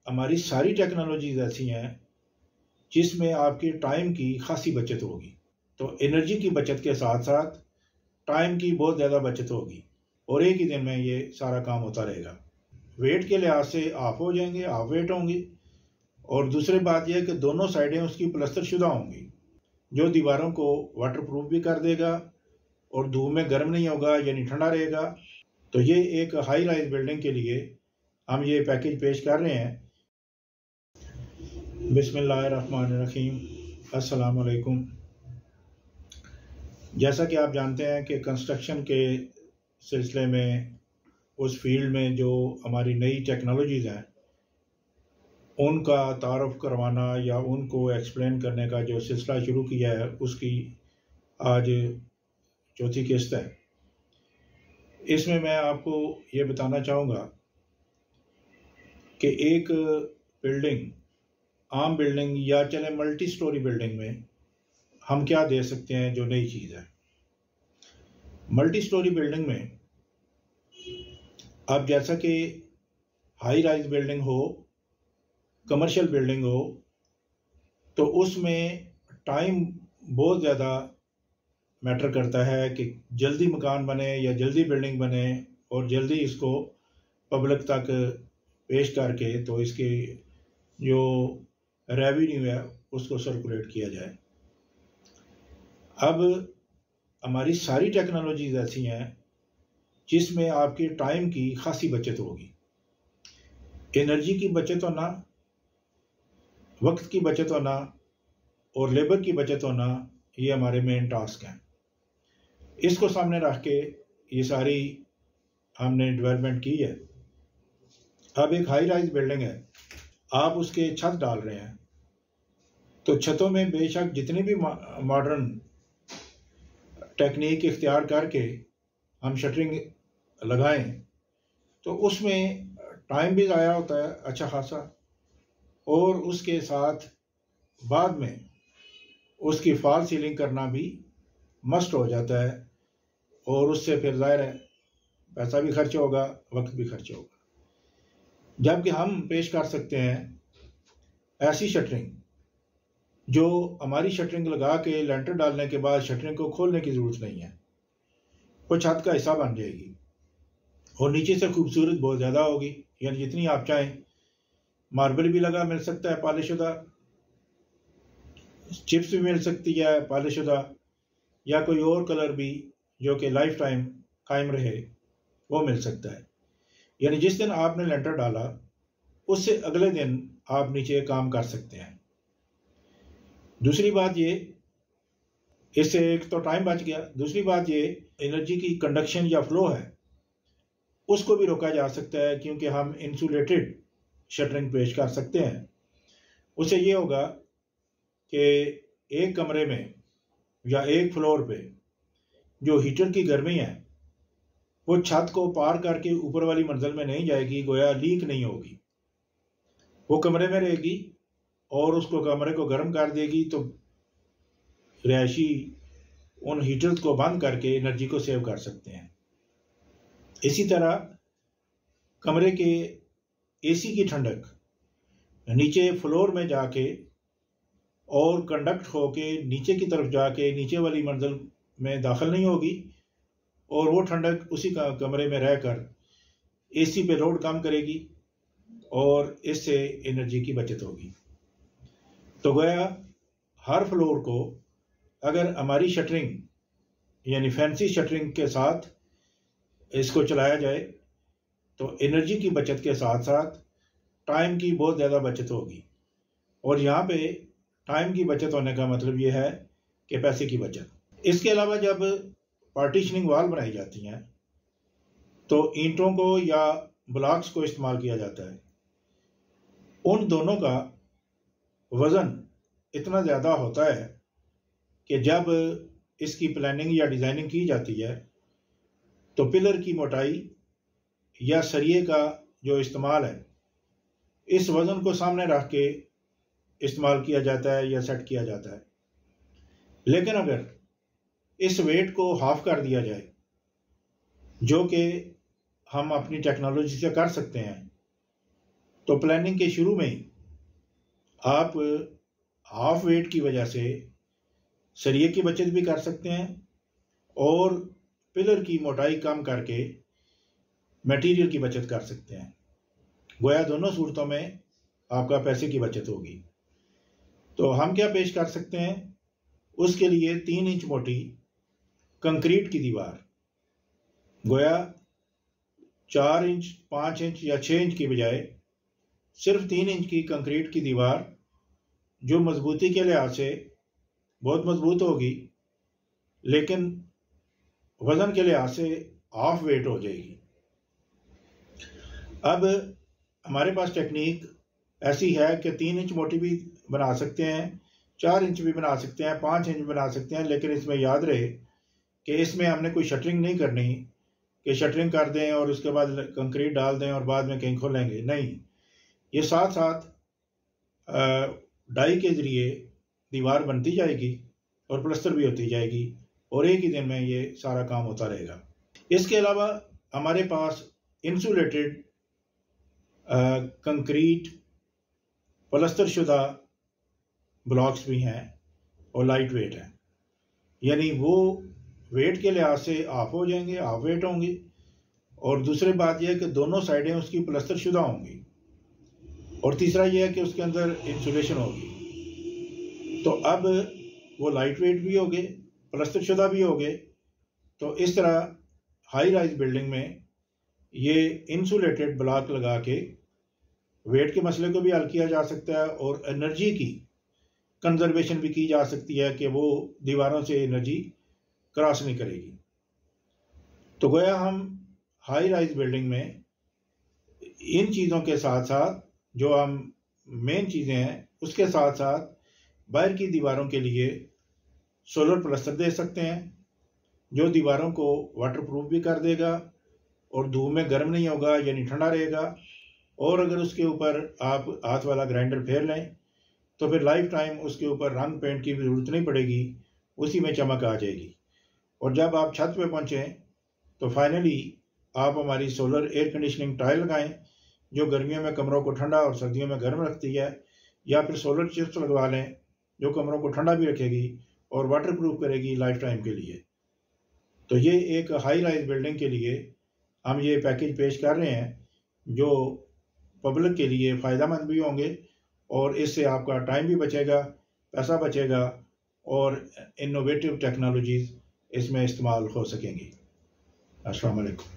हमारी सारी टेक्नोलॉजीज ऐसी हैं जिसमें आपकी टाइम की खासी बचत होगी। तो एनर्जी की बचत के साथ साथ टाइम की बहुत ज़्यादा बचत होगी और एक ही दिन में ये सारा काम होता रहेगा। वेट के लिहाज से हाफ हो जाएंगे, हाफ वेट होंगी। और दूसरी बात यह है कि दोनों साइडें उसकी प्लस्तर शुदा होंगी, जो दीवारों को वाटरप्रूफ भी कर देगा और धूप में गर्म नहीं होगा, यानी ठंडा रहेगा। तो ये एक हाई राइज बिल्डिंग के लिए हम ये पैकेज पेश कर रहे हैं। बिस्मिल्लाहिर्रहमानिर्रहीम, अस्सलाम वालेकुम। जैसा कि आप जानते हैं कि कंस्ट्रक्शन के सिलसिले में, उस फील्ड में जो हमारी नई टेक्नोलॉजीज़ हैं उनका तारुफ करवाना या उनको एक्सप्लेन करने का जो सिलसिला शुरू किया है, उसकी आज चौथी किस्त है। इसमें मैं आपको ये बताना चाहूँगा कि एक बिल्डिंग, आम बिल्डिंग या चले मल्टी स्टोरी बिल्डिंग में हम क्या दे सकते हैं जो नई चीज़ है। मल्टी स्टोरी बिल्डिंग में अब जैसा कि हाई राइज बिल्डिंग हो, कमर्शियल बिल्डिंग हो, तो उसमें टाइम बहुत ज़्यादा मैटर करता है कि जल्दी मकान बने या जल्दी बिल्डिंग बने और जल्दी इसको पब्लिक तक पेश करके तो इसकी जो रेवेन्यू है उसको सर्कुलेट किया जाए। अब हमारी सारी टेक्नोलॉजीज ऐसी हैं जिसमें आपकी टाइम की खासी बचत होगी। एनर्जी की बचत होना, वक्त की बचत होना और लेबर की बचत होना, ये हमारे मेन टास्क हैं। इसको सामने रख के ये सारी हमने डेवलपमेंट की है। अब एक हाई राइज बिल्डिंग है, आप उसके छत डाल रहे हैं, तो छतों में बेशक जितनी भी मॉडर्न टेक्निक इख्तियार करके हम शटरिंग लगाएं, तो उसमें टाइम भी ज़ाया होता है अच्छा खासा, और उसके साथ बाद में उसकी फॉल सीलिंग करना भी मस्ट हो जाता है, और उससे फिर ज़ाहिर है पैसा भी खर्च होगा, वक्त भी खर्च होगा। जबकि हम पेश कर सकते हैं ऐसी शटरिंग जो हमारी शटरिंग लगा के लेंटर डालने के बाद शटरिंग को खोलने की ज़रूरत नहीं है, वो छत का हिस्सा बन जाएगी और नीचे से खूबसूरत बहुत ज़्यादा होगी। यानी जितनी आप चाहें, मार्बल भी लगा मिल सकता है पॉलिश शुदा, चिप्स भी मिल सकती है पॉलिश शुदा, या कोई और कलर भी जो कि लाइफ टाइम कायम रहे वो मिल सकता है। यानी जिस दिन आपने लेंटर डाला उससे अगले दिन आप नीचे काम कर सकते हैं। दूसरी बात ये, इससे एक तो टाइम बच गया, दूसरी बात ये एनर्जी की कंडक्शन या फ्लो है उसको भी रोका जा सकता है, क्योंकि हम इंसुलेटेड शटरिंग पेश कर सकते हैं। उससे ये होगा कि एक कमरे में या एक फ्लोर पे जो हीटर की गर्मी है वो छत को पार करके ऊपर वाली मंजिल में नहीं जाएगी, गोया लीक नहीं होगी, वो कमरे में रहेगी और उसको कमरे को गर्म कर देगी। तो रिहायशी उन हीटर्स को बंद करके एनर्जी को सेव कर सकते हैं। इसी तरह कमरे के एसी की ठंडक नीचे फ्लोर में जाके और कंडक्ट होके नीचे की तरफ जाके नीचे वाली मंजिल में दाखिल नहीं होगी, और वो ठंडक उसी कमरे में रहकर एसी पे लोड कम करेगी और इससे एनर्जी की बचत होगी। तो गोया हर फ्लोर को अगर हमारी शटरिंग यानी फैंसी शटरिंग के साथ इसको चलाया जाए तो एनर्जी की बचत के साथ साथ टाइम की बहुत ज़्यादा बचत होगी। और यहाँ पे टाइम की बचत होने का मतलब ये है कि पैसे की बचत। इसके अलावा जब पार्टीशनिंग वाल बनाई जाती हैं तो ईंटों को या ब्लॉक्स को इस्तेमाल किया जाता है। उन दोनों का वज़न इतना ज़्यादा होता है कि जब इसकी प्लानिंग या डिज़ाइनिंग की जाती है तो पिलर की मोटाई या सरिये का जो इस्तेमाल है, इस वज़न को सामने रख के इस्तेमाल किया जाता है या सेट किया जाता है। लेकिन अगर इस वेट को हाफ कर दिया जाए, जो कि हम अपनी टेक्नोलॉजी से कर सकते हैं, तो प्लानिंग के शुरू में आप हाफ वेट की वजह से सरिये की बचत भी कर सकते हैं और पिलर की मोटाई कम करके मटेरियल की बचत कर सकते हैं। गोया दोनों सूरतों में आपका पैसे की बचत होगी। तो हम क्या पेश कर सकते हैं, उसके लिए 3 इंच मोटी कंक्रीट की दीवार, गोया 4 इंच 5 इंच या 6 इंच की बजाय सिर्फ 3 इंच की कंक्रीट की दीवार, जो मजबूती के लिहाज से बहुत मजबूत होगी लेकिन वजन के लिहाज से हाफ वेट हो जाएगी। अब हमारे पास टेक्निक ऐसी है कि 3 इंच मोटी भी बना सकते हैं, 4 इंच भी बना सकते हैं, 5 इंच बना सकते हैं, लेकिन इसमें याद रहे कि इसमें हमने कोई शटरिंग नहीं करनी कि शटरिंग कर दें और उसके बाद कंक्रीट डाल दें और बाद में कहीं खोलेंगे, नहीं। ये साथ साथ डाई के ज़रिए दीवार बनती जाएगी और प्लस्तर भी होती जाएगी और एक ही दिन में ये सारा काम होता रहेगा। इसके अलावा हमारे पास इंसुलेटेड कंक्रीट प्लस्तर शुदा ब्लॉक्स भी हैं और लाइट वेट हैं, यानी वो वेट के लिहाज से हाफ हो जाएंगे, हाफ वेट होंगे। और दूसरी बात यह है कि दोनों साइडें उसकी प्लस्तर शुदा होंगी और तीसरा यह है कि उसके अंदर इंसुलेशन होगी। तो अब वो लाइट वेट भी हो गए, प्लस्तर शुदा भी हो गए। तो इस तरह हाई राइज बिल्डिंग में ये इंसुलेटेड ब्लॉक लगा के वेट के मसले को भी हल किया जा सकता है और एनर्जी की कंजर्वेशन भी की जा सकती है कि वो दीवारों से एनर्जी क्रॉस नहीं करेगी। तो गोया हम हाई राइज बिल्डिंग में इन चीज़ों के साथ साथ जो हम मेन चीज़ें हैं उसके साथ साथ बाहर की दीवारों के लिए सोलर प्लस्तर दे सकते हैं, जो दीवारों को वाटरप्रूफ भी कर देगा और धूप में गर्म नहीं होगा, यानी ठंडा रहेगा। और अगर उसके ऊपर आप हाथ वाला ग्राइंडर फेर लें तो फिर लाइफ टाइम उसके ऊपर रंग पेंट की भी ज़रूरत नहीं पड़ेगी, उसी में चमक आ जाएगी। और जब आप छत पे पहुँचें तो फाइनली आप हमारी सोलर एयर कंडीशनिंग टाइल लगाएं, जो गर्मियों में कमरों को ठंडा और सर्दियों में गर्म रखती है, या फिर सोलर चिप्स लगवा लें जो कमरों को ठंडा भी रखेगी और वाटरप्रूफ करेगी लाइफ टाइम के लिए। तो ये एक हाई राइज बिल्डिंग के लिए हम ये पैकेज पेश कर रहे हैं जो पब्लिक के लिए फ़ायदेमंद भी होंगे और इससे आपका टाइम भी बचेगा, पैसा बचेगा और इनोवेटिव टेक्नोलॉजीज़ इसमें इस्तेमाल हो सकेंगी। अस्सलाम वालेकुम।